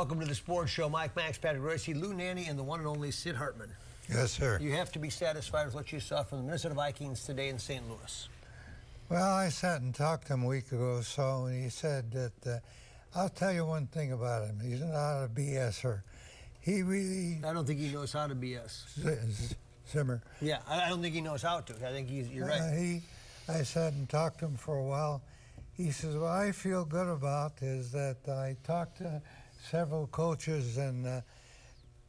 Welcome to the Sports Show. Mike Max, Patrick Royce, Lou Nanne, and the one and only Sid Hartman. Yes, sir. You have to be satisfied with what you saw from the Minnesota Vikings today in St. Louis. Well, I sat and talked to him a week ago or so, and he said that, I'll tell you one thing about him. He's not a BSer. He really... I don't think he knows how to BS. Zimmer. Yeah, I don't think he knows how to. I think you're right. I sat and talked to him for a while. He says, what I feel good about is that I talked to several coaches and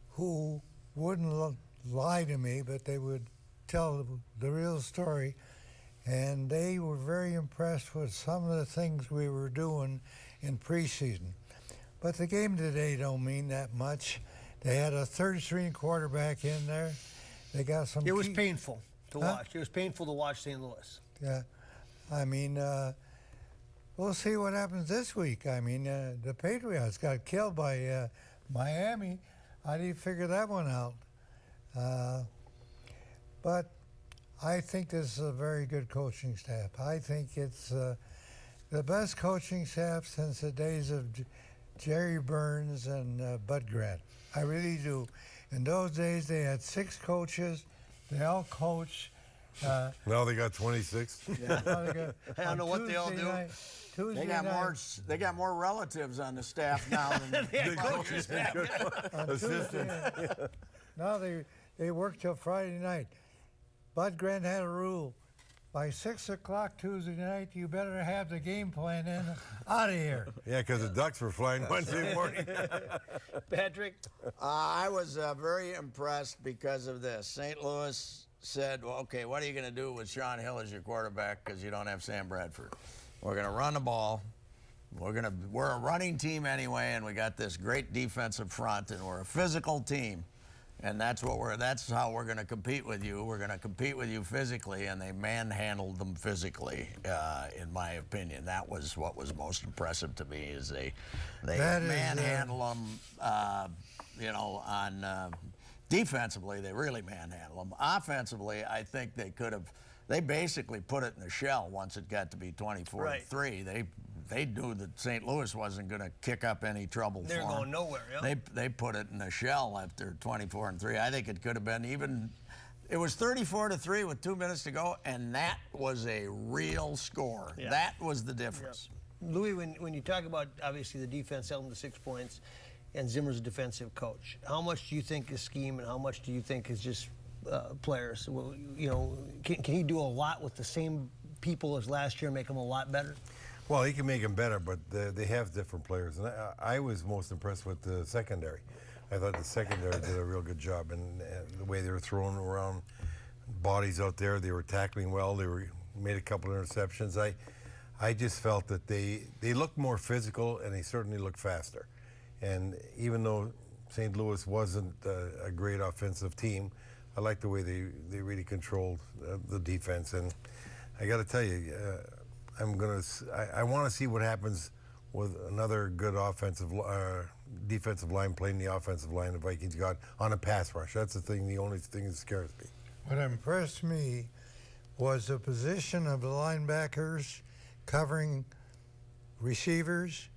who wouldn't lie to me, but they would tell the real story. And they were very impressed with some of the things we were doing in preseason. But the game today don't mean that much. They had a third-string quarterback in there. They got some. It was painful to watch. It was painful to watch St. Louis. Yeah, I mean, we'll see what happens this week. I mean, the Patriots got killed by Miami. How do you figure that one out? But I think this is a very good coaching staff. I think it's the best coaching staff since the days of Jerry Burns and Bud Grant. I really do. In those days, they had 6 coaches. They all coached. Now they got 26. Yeah. I don't know what they all do. They got more relatives on the staff now than the coaches staff. Assistants. Now they work till Friday night. Bud Grant had a rule. By 6 o'clock Tuesday night, you better have the game plan in, out of here. Yeah, because the Ducks were flying Wednesday morning. Patrick? I was very impressed because of this. St. Louis said, well, okay, what are you going to do with Sean Hill as your quarterback because you don't have Sam Bradford? We're going to run the ball. We're a running team anyway, and we got this great defensive front, and we're a physical team. And that's how we're going to compete with you. We're going to compete with you physically, and they manhandled them physically, in my opinion. That was what was most impressive to me, is they manhandle them, on defensively, they really manhandle them. Offensively, I think they basically put it in the shell once it got to be 24-3. They knew that St. Louis wasn't going to kick up any trouble for them. They're going nowhere, yeah. They put it in the shell after 24-3. I think it could have been even. It was 34-3 with 2 minutes to go, and that was a real score. Yeah. That was the difference. Yeah. Louis, when you talk about, obviously, the defense held them to 6 points, and Zimmer's a defensive coach, how much do you think is scheme and how much do you think is just players? Well, can he do a lot with the same people as last year and make them a lot better? Well, he can make them better, but they have different players. And I was most impressed with the secondary. I thought the secondary did a real good job, and the way they were throwing around bodies out there, they were tackling well. They made a couple of interceptions. I just felt that they looked more physical, and they certainly looked faster. And even though St. Louis wasn't a great offensive team, I like the way they really controlled the defense. And I got to tell you, I want to see what happens with another good defensive line playing the offensive line the Vikings got on a pass rush. That's the only thing that scares me. What impressed me was the position of the linebackers covering receivers,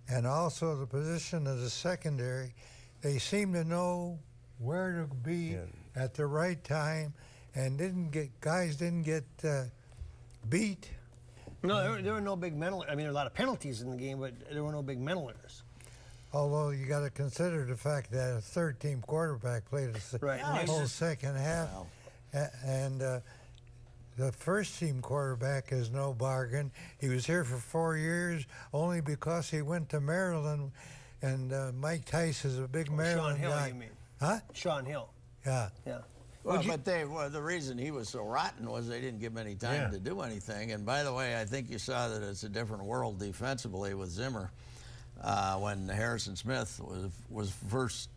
and also the position of the secondary. They seemed to know where to be at the right time, and guys didn't get beat. No, there were no big mental. I mean, there were a lot of penalties in the game, but there were no big mental errors. Although you got to consider the fact that a third-team quarterback played the whole second half, and the first-team quarterback is no bargain. He was here for 4 years only because he went to Maryland, and Mike Tice is a big Maryland Sean Hill, guy. you mean? Huh? Sean Hill. Yeah. Yeah. Well, but the reason he was so rotten was they didn't give him any time to do anything. And by the way, I think you saw that it's a different world defensively with Zimmer. When Harrison Smith was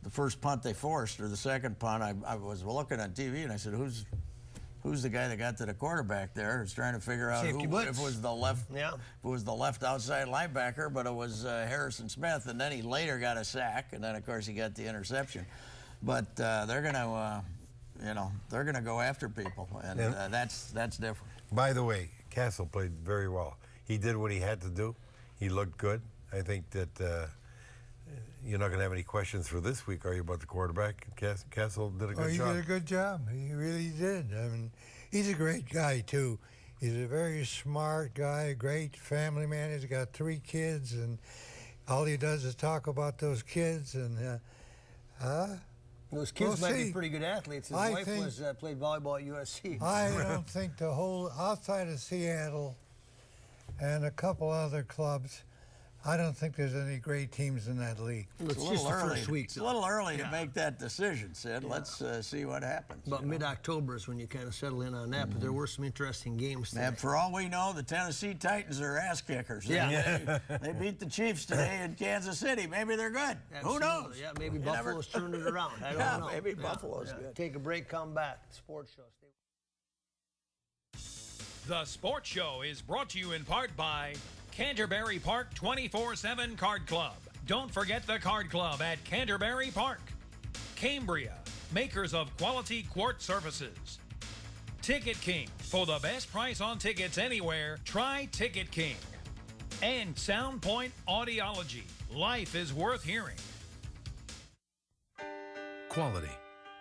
the first punt they forced, or the second punt, I was looking on TV and I said, who's the guy that got to the quarterback there? I was trying to figure out if it was the left outside linebacker, but it was Harrison Smith, and then he later got a sack, and then of course he got the interception. But they're gonna go after people, and that's different. By the way, Castle played very well. He did what he had to do. He looked good. I think that you're not going to have any questions for this week, are you, about the quarterback? Castle did a good He job. did a good job. He really did. I mean, he's a great guy, too. He's a very smart guy, a great family man. He's got 3 kids, and all he does is talk about those kids. And Those kids We'll might be see. pretty good athletes. His I wife think- was played volleyball at USC. I don't think the whole, outside of Seattle and a couple other clubs, I don't think there's any great teams in that league. It's It's a just little the early. first week. It's a little early to make that decision, Sid. Let's see what happens. About you know. mid-October is when you kind of settle in on that. But there were some interesting games today. And for all we know, the Tennessee Titans are ass kickers. Yeah. They beat the Chiefs today in Kansas City. Maybe they're good. Who Absolutely. knows? Yeah, maybe You never- Buffalo's turned it around. I don't Yeah, know. maybe Buffalo's good. Take a break, come back. Sports show. Stay The Sports Show is brought to you in part by Canterbury Park 24/7 Card Club. Don't forget the Card Club at Canterbury Park. Cambria, makers of quality quartz surfaces. Ticket King. For the best price on tickets anywhere, try Ticket King. And Soundpoint Audiology. Life is worth hearing. Quality.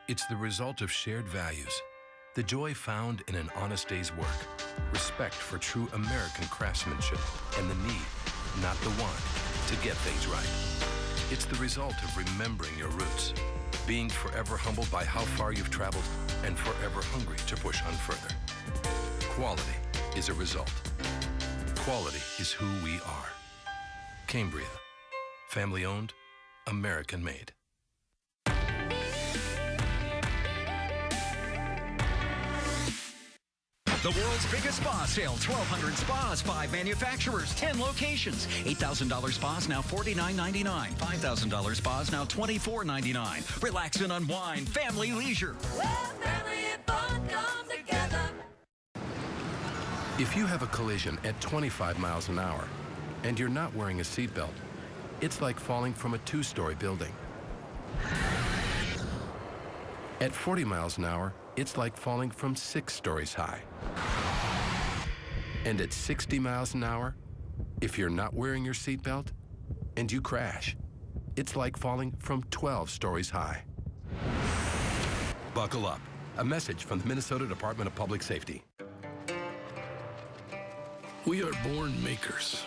It's the result of shared values. The joy found in an honest day's work. Respect for true American craftsmanship and the need, not the want, to get things right. It's the result of remembering your roots, being forever humbled by how far you've traveled and forever hungry to push on further. Quality is a result. Quality is who we are. Cambria. Family owned, American made. The world's biggest spa sale, 1,200 spas, 5 manufacturers, 10 locations. $8,000 spas now $49.99. $5,000 spas now $24.99. Relax and unwind, family leisure. If you have a collision at 25 miles an hour and you're not wearing a seatbelt, it's like falling from a 2-story building. At 40 miles an hour, it's like falling from 6 stories high. And at 60 miles an hour, if you're not wearing your seatbelt and you crash, it's like falling from 12 stories high. Buckle up. A message from the Minnesota Department of Public Safety. We are born makers.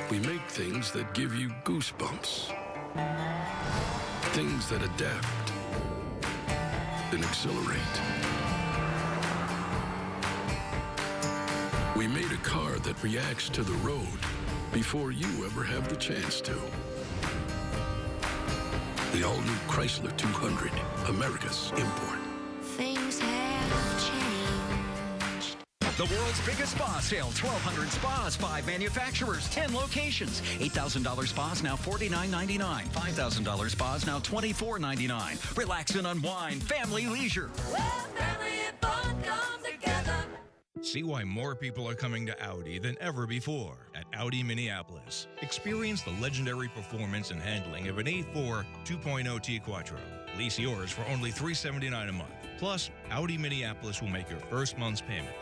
We make things that give you goosebumps. Things that adapt and accelerate. We made a car that reacts to the road before you ever have the chance to. The all-new Chrysler 200, America's import. Things have changed. The world's biggest spa sale, 1,200 spas, 5 manufacturers, 10 locations. $8,000 spas now $49.99. $5,000 spas now $24.99. Relax and unwind, family leisure. See why more people are coming to Audi than ever before at Audi Minneapolis. Experience the legendary performance and handling of an A4 2.0 T Quattro. Lease yours for only $379 a month. Plus, Audi Minneapolis will make your first month's payment.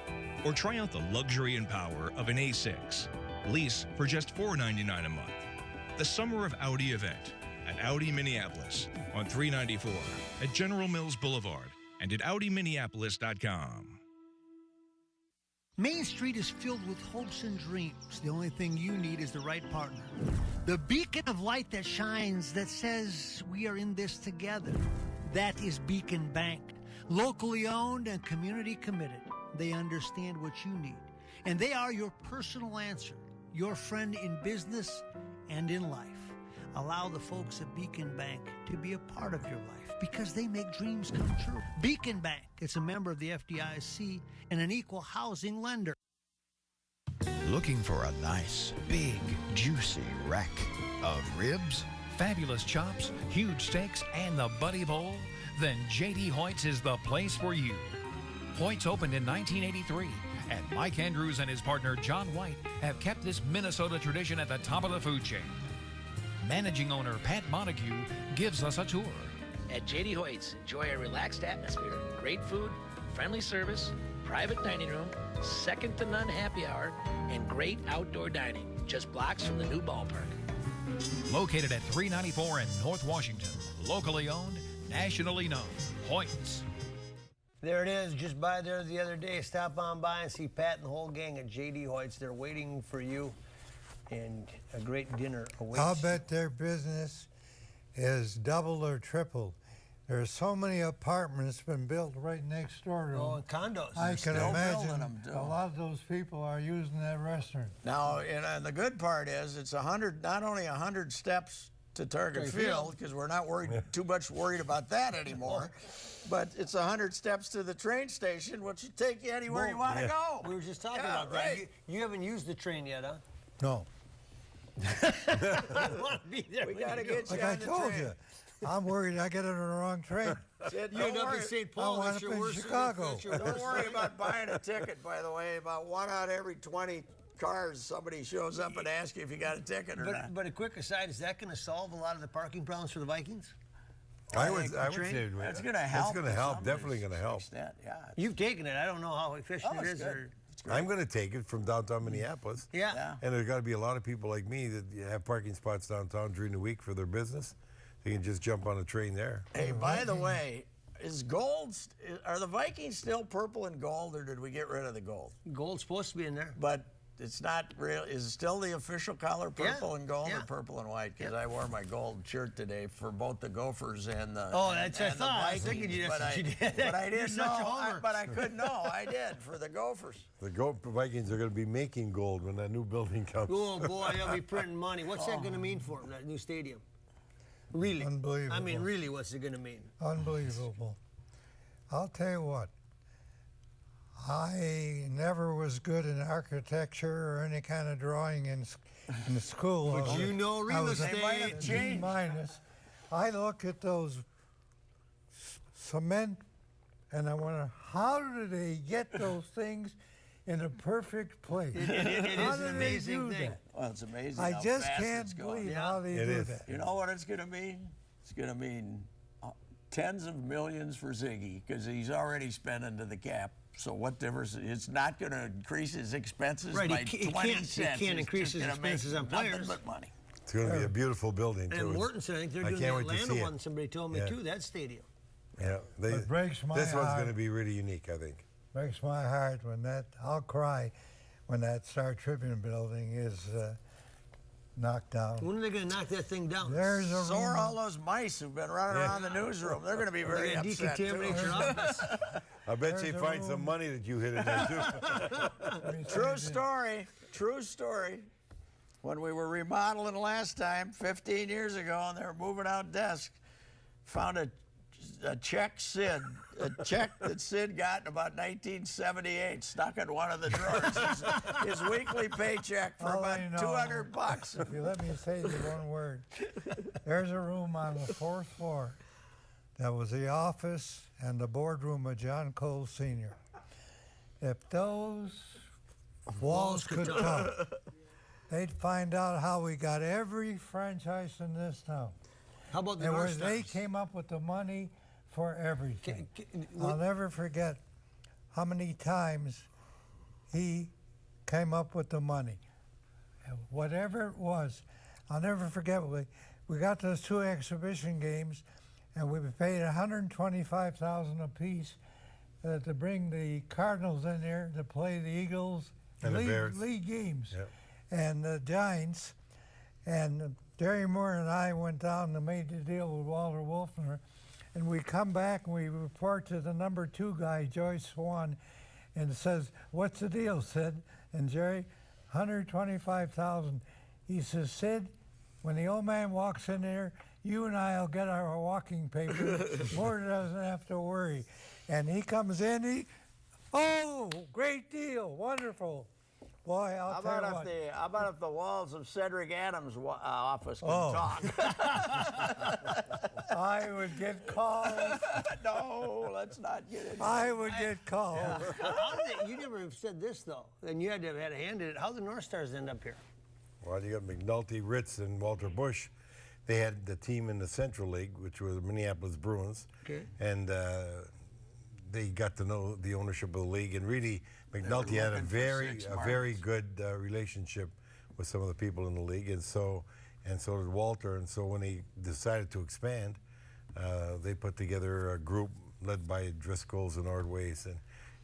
Or try out the luxury and power of an A6. Lease for just $499 a month. The Summer of Audi event at Audi Minneapolis on 394 at General Mills Boulevard and at AudiMinneapolis.com. Main Street is filled with hopes and dreams. The only thing you need is the right partner. The beacon of light that shines, that says we are in this together. That is Beacon Bank. Locally owned and community committed. They understand what you need. And they are your personal answer. Your friend in business and in life. Allow the folks at Beacon Bank to be a part of your life because they make dreams come true. Beacon Bank, it's a member of the FDIC and an equal housing lender. Looking for a nice, big, juicy rack of ribs? Fabulous chops, huge steaks, and the Buddy Bowl? Then J.D. Hoyt's is the place for you. Hoyt's opened in 1983, and Mike Andrews and his partner John White have kept this Minnesota tradition at the top of the food chain. Managing owner Pat Montague gives us a tour. At J.D. Hoyt's, enjoy a relaxed atmosphere, great food, friendly service, private dining room, second to none happy hour, and great outdoor dining, just blocks from the new ballpark. Located at 394 in North Washington. Locally owned, nationally known. Hoyts. There it is, just by there the other day. Stop on by and see Pat and the whole gang at J.D. Hoyt's. They're waiting for you, and a great dinner awaits. I'll bet their business is doubled or tripled. There's so many apartments been built right next door to them. Oh, and condos. I They're can still building imagine them, too. a lot of those people are using that restaurant. Now, and the good part is it's 100, not only 100 steps to Target Field, because we're not too much worried about that anymore, but it's 100 steps to the train station, which will take you anywhere you want to go. We were just talking Yeah, about right. that. You haven't used the train yet, huh? No. I want to be there. We when got to you go. get you Like I on the told train. you, I'm worried I get on the wrong train. Sid, You don't end up worry. in St. I Paul. wound That's up your in worst. Chicago. That's your Don't worst. worry about buying a ticket, by the way. About 1 out of every 20 cars, somebody shows up and asks you if you got a ticket or not. But a quick aside, is that going to solve a lot of the parking problems for the Vikings? I would train? say That's going to help. That's going to to help. some Definitely going to help. extent, yeah. You've taken it. I don't know how efficient Oh, it it's is. good. Or, It's great. I'm going to take it from downtown Minneapolis. yeah. And there's got to be a lot of people like me that have parking spots downtown during the week for their business. They can just jump on a train there. Hey, by the way, are the Vikings still purple and gold, or did we get rid of the gold? Gold's supposed to be in there. But it's not real. Is it still the official color, purple and gold, yeah. or purple and white? Because I wore my gold shirt today for both the Gophers and the Oh, that's what I and the thought. I was Vikings. thinking But that's what you did. but I You're didn't such a know. homer. But I couldn't know. I did for the Gophers. The Vikings are going to be making gold when that new building comes. Oh, boy, they'll be printing money. What's that going to mean for them, that new stadium? Really? Unbelievable. I mean, really, what's it going to mean? Unbelievable. I'll tell you what, I never was good in architecture or any kind of drawing in school. But you know real I was a estate. might have B changed. minus. I look at those cement and I wonder, how do they get those things in a perfect place? It How is do an they amazing do thing. that? Well, it's amazing. I how just fast can't it's going. believe how they It do is. that. You know what it's going to mean? It's going to mean tens of millions for Ziggy because he's already spending to the cap. So what difference? It's not going to increase his expenses Right, by he 20 can't- cents. he can't It's increase just his gonna make expenses on nothing players. but money. It's going to be a beautiful building, too. And Mortonson, I think they're I doing the can't wait to Atlanta see it. one. Somebody told me, Yeah. too, that stadium. Yeah, It breaks my this one's heart. going to be really unique, I think. Breaks my heart when I'll cry when that Star Tribune building is knocked down. When are they going to knock that thing down? There's a So are room. all those mice who've been running around the newsroom. They're going to be very They're going to upset, too. decontaminate your office. I bet There's you a find some room. money that you hid in there, too. Let me True tell you, story. True story. When we were remodeling last time, 15 years ago, and they were moving out desks, found a check a check that Sid got in about 1978, stuck in one of the drawers. His weekly paycheck for All I about know- $200. If you let me say the one word, there's a room on the 4th floor that was the office and the boardroom of John Cole Sr. If those walls could talk, they'd find out how we got every franchise in this town. How about the And where North they Stars? came up with the money for everything. I'll What- never forget how many times he came up with the money. Whatever it was, I'll never forget. We got those 2 exhibition games, and we paid $125,000 apiece to bring the Cardinals in there to play the Eagles And the Bears. league games, Yep. and the Giants. And Jerry Moore and I went down and made the deal with Walter Wolfner. And we come back and we report to the number 2 guy, Joyce Swan, and says, "What's the deal, Sid?" And Jerry, $125,000. He says, "Sid, when the old man walks in there, you and I'll get our walking paper. Moore doesn't have to worry." And he comes in, oh, great deal, wonderful. Boy, I'll How tell you about, what. how about if the walls of Cedric Adams' office could Oh. talk? I would get calls. No, let's not get into I would get calls. How did you never have said this, though, and you had to have had a hand in it. How did the North Stars end up here? Well, you got McNulty, Ritz, and Walter Bush. They had the team in the Central League, which was the Minneapolis Bruins. Okay. And they got to know the ownership of the league. And really, McNulty had a looking for very 6 good relationship with some of the people in the league. And so and so did Walter. And so when they decided to expand, they put together a group led by Driscolls and Ordways, and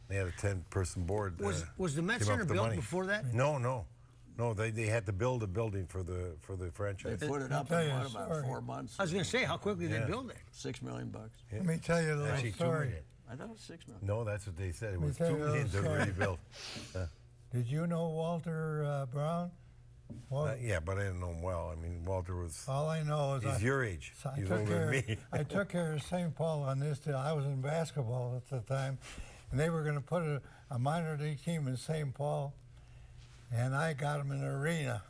they had a 10-person board. Was the Met came up Center with the built money. before that? No. They had to build a building for the franchise. They put it up in about 4 months. I was going to say, how quickly they build it? $6 million. Let me tell you a little Actually, $2 story. million. I thought it was $6 million. No, that's what they said. It Let me was tell $2 you a little million to story. really build. Did you know Walter Brown? Yeah, but I didn't know him well. I mean, Walter was. All I know is He's your age. So He's older than me. I took care of St. Paul on this deal. I was in basketball at the time, and they were going to put a minor league team in St. Paul, and I got them in the arena.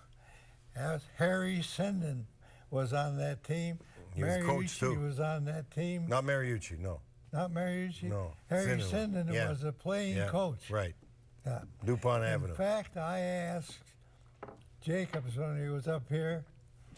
As Harry Sinden was on that team. He was coach, Mariucci too. was on that team. Not Mariucci, no. Not Mariucci? No. Harry Sinden Yeah. was a playing Yeah, coach. Right. Yeah. DuPont Avenue. In fact, I asked Jacobs when he was up here.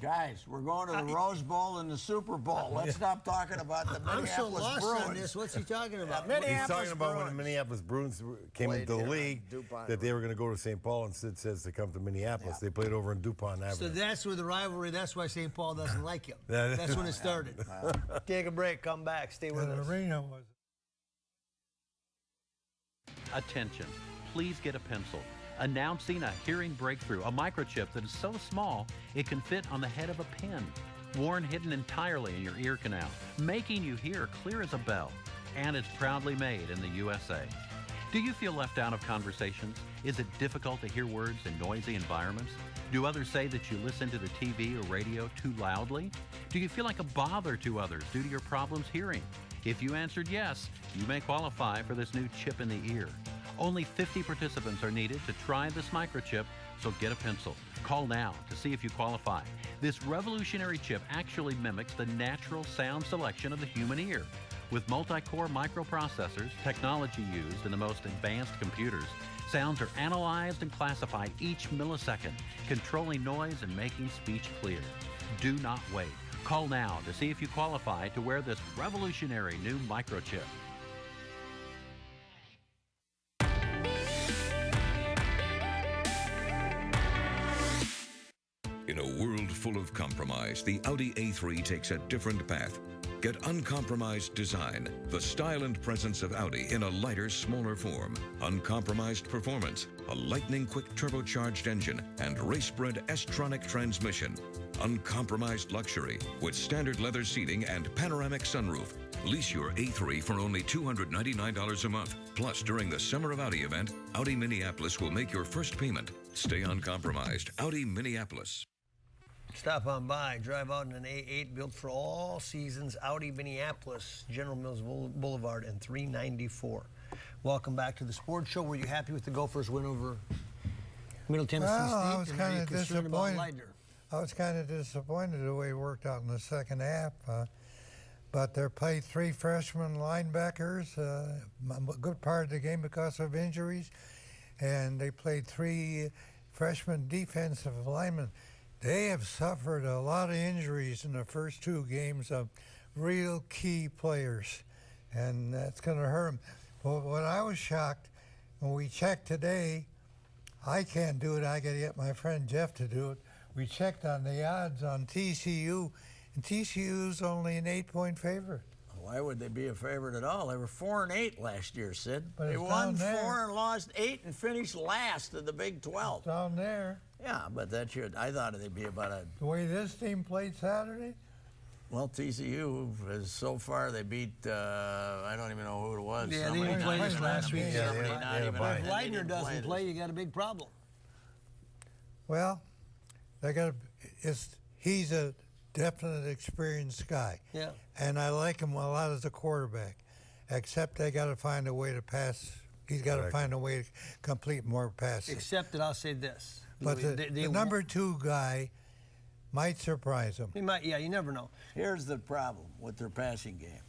Guys, we're going to the Rose Bowl and the Super Bowl. Let's stop talking about the I'm Minneapolis so lost Bruins. on this. What's he talking about? He's talking about when the Minneapolis Bruins came Played into the here on league, DuPont that they were going to go to St. Paul, and Sid says to come to Minneapolis. They played over in DuPont Avenue. So that's where the rivalry, that's why St. Paul doesn't like him. Yeah. That's when it started. Take a break, come back, stay with The us. arena was. Attention, please get a pencil. Announcing a hearing breakthrough, a microchip that is so small it can fit on the head of a pin, worn hidden entirely in your ear canal, making you hear clear as a bell. And it's proudly made in the USA. Do you feel left out of conversations? Is it difficult to hear words in noisy environments? Do others say that you listen to the TV or radio too loudly? Do you feel like a bother to others due to your problems hearing? If you answered yes, you may qualify for this new chip in the ear. Only 50 participants are needed to try this microchip, so get a pencil. Call now to see if you qualify. This revolutionary chip actually mimics the natural sound selection of the human ear. With multi-core microprocessors, technology used in the most advanced computers, sounds are analyzed and classified each millisecond, controlling noise and making speech clear. Do not wait. Call now to see if you qualify to wear this revolutionary new microchip. In a world full of compromise, the Audi A3 takes a different path. Get uncompromised design, the style and presence of Audi in a lighter, smaller form, uncompromised performance, a lightning-quick turbocharged engine, and race-bred S-tronic transmission. Uncompromised luxury with standard leather seating and panoramic sunroof. Lease your A3 for only $299 a month. Plus, during the Summer of Audi event, Audi Minneapolis will make your first payment. Stay uncompromised. Audi Minneapolis. Stop on by, drive out in an A8 built for all seasons, Audi Minneapolis, General Mills Boulevard, and 394. Welcome back to the Sports Show. Were you happy with the Gophers' win over Middle Tennessee State? I was And kind are you of concerned about disappointed. Leitner? I was kind of disappointed the way it worked out in the second half. But they played three freshman linebackers a good part of the game because of injuries, and they played three freshman defensive linemen. They have suffered a lot of injuries in the first two games of real key players, and that's going to hurt them. But when I was shocked, when we checked today, I can't do it. I got to get my friend Jeff to do it. We checked on the odds on TCU, and TCU's only an 8-point favorite. Why would they be a favorite at all? They were 4-8 last year, Sid. But They it's won down there. 4 and lost 8 and finished last in the Big 12. Down there. Yeah, but that should. I thought they'd be about a. The way this team played Saturday? Well, TCU is so far they beat. I don't even know who it was. Yeah, Somebody they didn't play not this even last on- week. Yeah, somebody they not had a even bye. on- If they Leitner didn't doesn't play, this. you got a big problem. Well, they got. He's a definite experienced guy. Yeah. And I like him a lot as a quarterback, except they got to find a way to pass. He's got to Correct. find a way to complete more passes. Except that I'll say this. But They- the number 2 guy might surprise him. He might, yeah, you never know. Here's the problem with their passing game.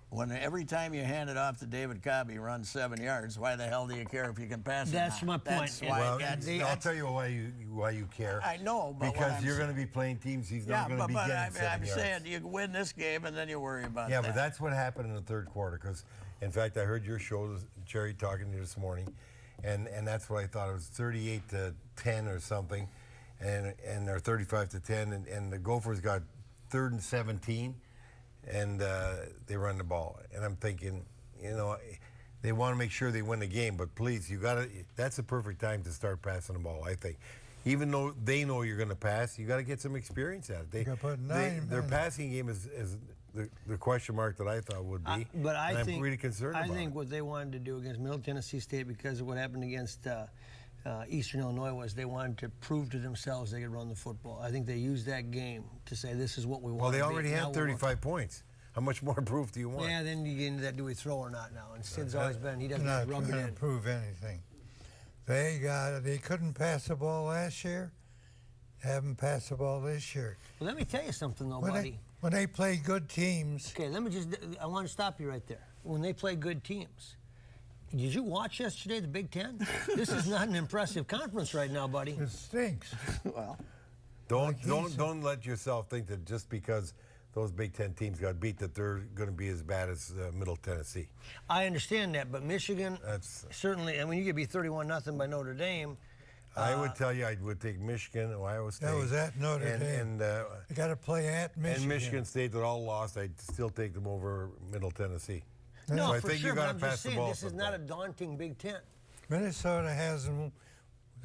When every time you hand it off to David Cobb, he runs 7 yards. Why the hell do you care if you can pass it? That's now? my point. That's Yeah. why. Well, that's, I'll tell you why you care. I know, but what because I'm you're saying- going to be playing teams he's Yeah, not going to but, be but getting I'm 7 yards. saying you win this game and then you worry about Yeah, that. but that's what happened in the third quarter. Because, in fact, I heard your show, Jerry, talking to you this morning, and that's what I thought. It was 38-10 or something, and they're 35-10, and the Gophers got 3rd and 17, and they run the ball. And I'm thinking, they want to make sure they win the game, but please, that's the perfect time to start passing the ball, I think. Even though they know you're going to pass, you got to get some experience at it. Their passing game is the question mark that I thought would be. But I'm really concerned about it. I think what they wanted to do against Middle Tennessee State, because of what happened against Eastern Illinois, was they wanted to prove to themselves they could run the football. I think they used that game to say, this is what we want. Well, they already had 35 points. How much more proof do you want? Yeah, then you get into that, do we throw or not now? And Sid's always been, he doesn't not rub it trying in. to prove anything. They couldn't pass the ball last year. Haven't passed the ball this year. Well, let me tell you something, though, buddy. When they play good teams. Okay, I want to stop you right there. When they play good teams. Did you watch yesterday, the Big Ten? This is not an impressive conference right now, buddy. It stinks. Well, don't let yourself think that just because those Big Ten teams got beat that they're going to be as bad as Middle Tennessee. I understand that, but Michigan certainly. I mean, you could be 31-0 by Notre Dame. I would tell you I would take Michigan, Ohio State. That was at Notre Dame. And you got to play at Michigan. And Michigan State that all lost, I'd still take them over Middle Tennessee. No, so I for think sure, you but got I'm to pass just the saying ball. this is not a daunting Big Ten. Minnesota has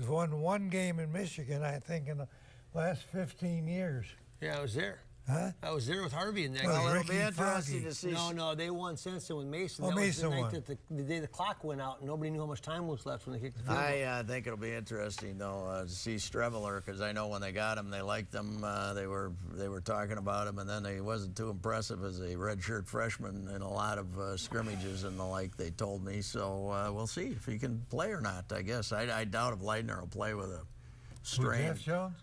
won one game in Michigan, I think, in the last 15 years. Yeah, I was there. Huh? I was there with Harvey in that Well, game. It'll be interesting to see. No, they won Simpson with Mason. Oh, that Mason was the won. night that the day the clock went out and nobody knew how much time was left when they kicked the field goal. I think it'll be interesting though to see Streveler, because I know when they got him, they liked him. They were talking about him, and then he wasn't too impressive as a redshirt freshman in a lot of scrimmages and the like. They told me, so we'll see if he can play or not. I guess I doubt if Leitner will play with a strain. Jeff Jones?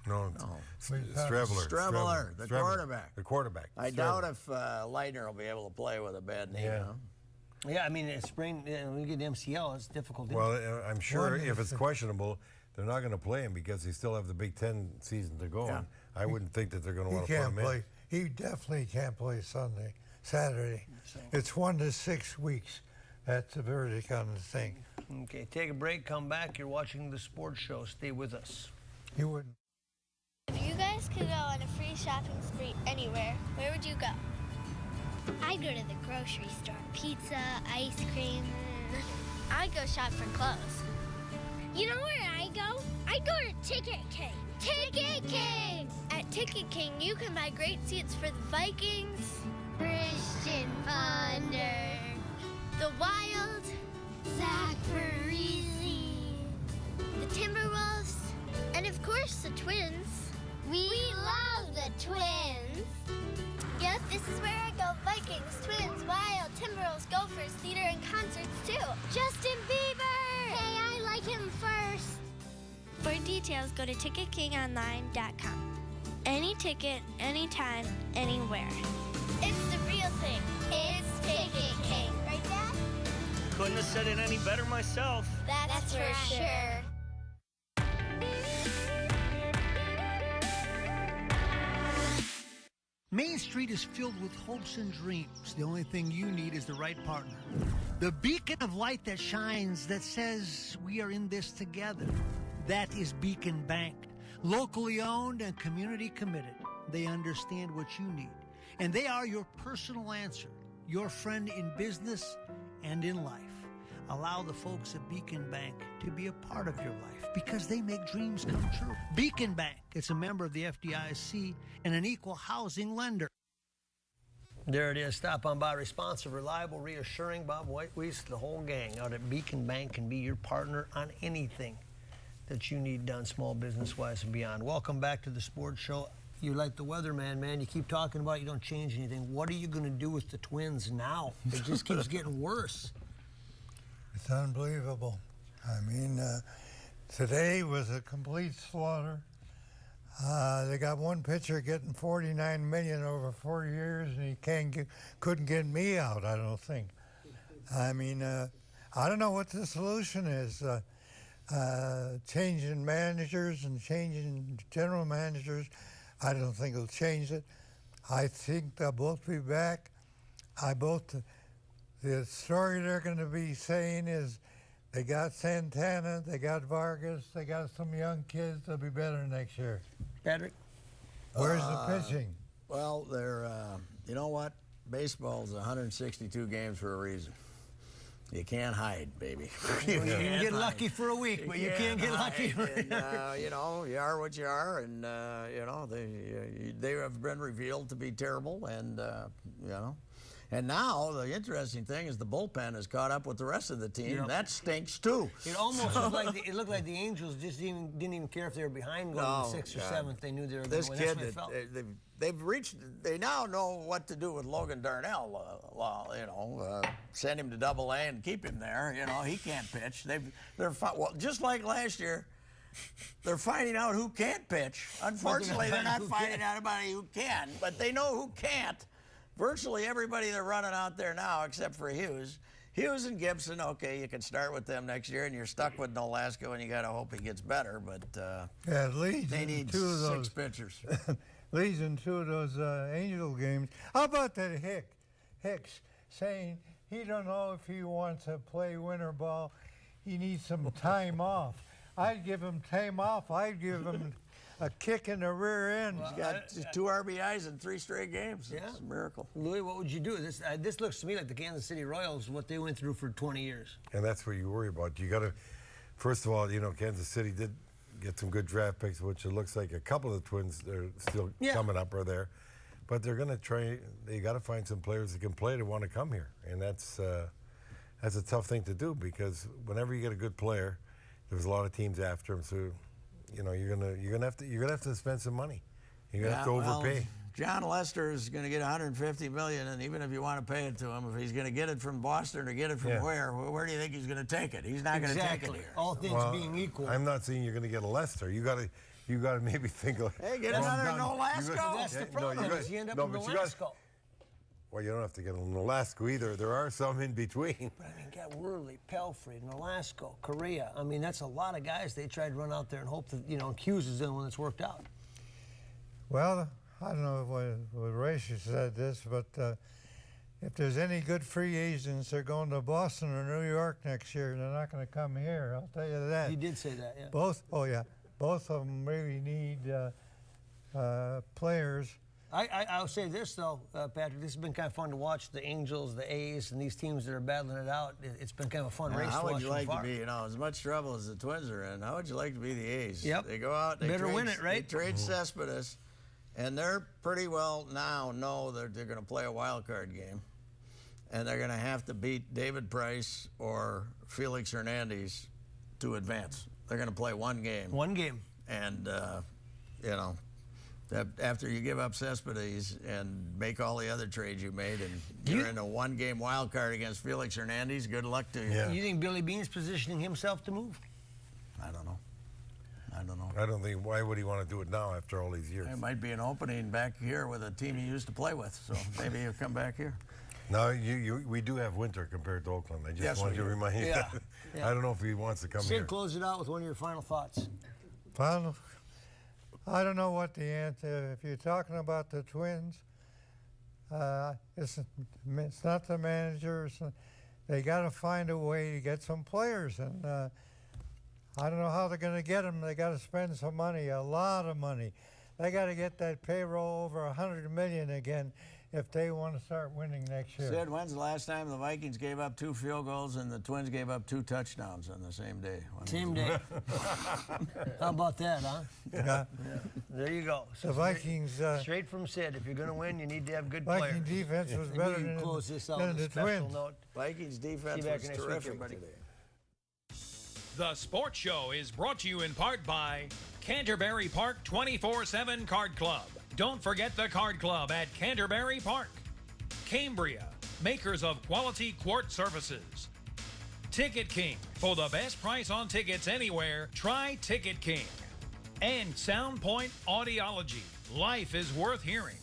No, Streveler, the quarterback. The quarterback. I doubt if Leitner will be able to play with a bad knee. Yeah. Huh? Yeah, I mean, it's sprain. When you get MCL, it's difficult. Well, I'm sure if it's questionable, they're not going to play him because they still have the Big Ten season to go. Yeah. And I wouldn't think that they're going to want to put him in. He definitely can't play Saturday. It's 1 to 6 weeks. That's the verdict on the thing. Okay, take a break, come back. You're watching the sports show. Stay with us. He wouldn't. If you guys could go on a free shopping spree anywhere, where would you go? I'd go to the grocery store. Pizza, ice cream. I'd go shop for clothes. You know where I go? I'd go to Ticket King. Ticket King! At Ticket King, you can buy great seats for the Vikings, Christian Ponder, the Wild, Zach Parise, the Timberwolves, and of course the Twins. We love the Twins. Yep, this is where I go. Vikings, Twins, Wild, Timberwolves, Gophers, theater, and concerts too. Justin Bieber! Hey, I like him first. For details, go to ticketkingonline.com. Any ticket, anytime, anywhere. It's the real thing. It's Ticket King. Right, Dad? Couldn't have said it any better myself. That's for sure. Main Street is filled with hopes and dreams. The only thing you need is the right partner. The beacon of light that shines, that says we are in this together. That is Beacon Bank. Locally owned and community committed. They understand what you need. And they are your personal answer. Your friend in business and in life. Allow the folks at Beacon Bank to be a part of your life because they make dreams come true. Beacon Bank, it's a member of the FDIC and an equal housing lender. There it is. Stop on by. Responsive, reliable, reassuring. Bob White-Weiss, the whole gang out at Beacon Bank can be your partner on anything that you need done small business-wise and beyond. Welcome back to the Sports Show. You're like the weatherman, man. You keep talking about it, you don't change anything. What are you going to do with the Twins now? It just keeps getting worse. It's unbelievable. I mean, today was a complete slaughter. They got one pitcher getting $49 million over 4 years, and he couldn't get me out, I don't think. I mean, I don't know what the solution is. Changing managers and changing general managers, I don't think it'll change it. I think they'll both be back. The story they're going to be saying is They got Santana, they got Vargas, they got some young kids. They'll be better next year. Patrick? Where's the pitching? Well, they're, you know what? Baseball's 162 games for a reason. You can't hide, baby. You can get lucky for a week, but you can't get lucky. And, you know, you are what you are, and you know they have been revealed to be terrible, and you know. And now the interesting thing is the bullpen has caught up with the rest of the team. Yep. That stinks too. It almost looked like the Angels just didn't even care if they were behind going to the 6th or 7th. They knew they were going to win. This That's what it felt. they've reached. They now know what to do with Logan Darnell. You know, send him to Double-A and keep him there. You know, he can't pitch. They're just like last year. They're finding out who can't pitch. Unfortunately, they're not finding out anybody who can, but they know who can't. Virtually everybody they're running out there now, except for Hughes. Hughes and Gibson, okay, you can start with them next year, and you're stuck with Nolasco, and you got to hope he gets better. But yeah, Leeds they need two of those 6 pitchers. Leeds in 2 of those Angel games. How about that Hicks saying he don't know if he wants to play winter ball. He needs some time off. I'd give him time off. I'd give him a kick in the rear end. He's got 2 RBIs in 3 straight games. Yeah. It's a miracle. Louis, what would you do? This looks to me like the Kansas City Royals, what they went through for 20 years. And that's what you worry about. You got to, first of all, you know, Kansas City did get some good draft picks, which it looks like a couple of the Twins are still coming up are there. But they're going to try, they got to find some players that can play to want to come here. And that's a tough thing to do because whenever you get a good player, there's a lot of teams after him. So, you know, you're gonna have to spend some money. You're gonna have to overpay. Well, John Lester is going to get $150 million, and even if you want to pay it to him, if he's going to get it from Boston or get it from where do you think he's going to take it? He's not going to take it here. All things being equal. I'm not saying you're going to get a Lester. You got to maybe think. Hey, get another Nolasco. That's the problem. You end up with Nolasco. Well, you don't have to get a Nolasco either. There are some in between. But I mean, got Worley, Pelfrey, Nolasco, Correa. I mean, that's a lot of guys they tried to run out there and hope that, you know, Hughes is the one that's worked out. Well, I don't know what Racer said this, but if there's any good free agents, they're going to Boston or New York next year. They're not going to come here. I'll tell you that. He did say that, yeah. Both of them really need players. I'll say this, though, Patrick. This has been kind of fun to watch the Angels, the A's, and these teams that are battling it out. It's been kind of a fun race to watch. How would you like so far. to be, you know, as much trouble as the Twins are in, how would you like to be the A's? Yep. They go out, they better trade, win it, right? They trade Cespedes, and they're pretty well now know that they're going to play a wild card game, and they're going to have to beat David Price or Felix Hernandez to advance. They're going to play one game. One game. And, you know, after you give up Cespedes and make all the other trades you made and you're in a one-game wild card against Felix Hernandez, good luck to you. Yeah. You think Billy Beane's positioning himself to move? I don't know. I don't think, why would he want to do it now after all these years? There might be an opening back here with a team he used to play with, so maybe he'll come back here. No, we do have winter compared to Oakland. I just wanted to remind you that. Yeah. I don't know if he wants to come here. Sid, close it out with one of your final thoughts. I don't know what the answer. If you're talking about the Twins, it's not the managers. They got to find a way to get some players, and I don't know how they're going to get them. They got to spend some money, a lot of money. They got to get that payroll over $100 million again if they want to start winning next year. Sid, when's the last time the Vikings gave up 2 field goals and the Twins gave up 2 touchdowns on the same day? Same day. How about that, huh? Yeah. There you go. The Vikings. Straight from Sid. If you're going to win, you need to have good players. Viking defense was better than close this out than with a the special Twins. note. Vikings defense was terrific today. The Sports Show is brought to you in part by Canterbury Park 24/7 Card Club. Don't forget the Card Club at Canterbury Park. Cambria, makers of quality quart surfaces. Ticket King. For the best price on tickets anywhere, try Ticket King. And Soundpoint Audiology. Life is worth hearing.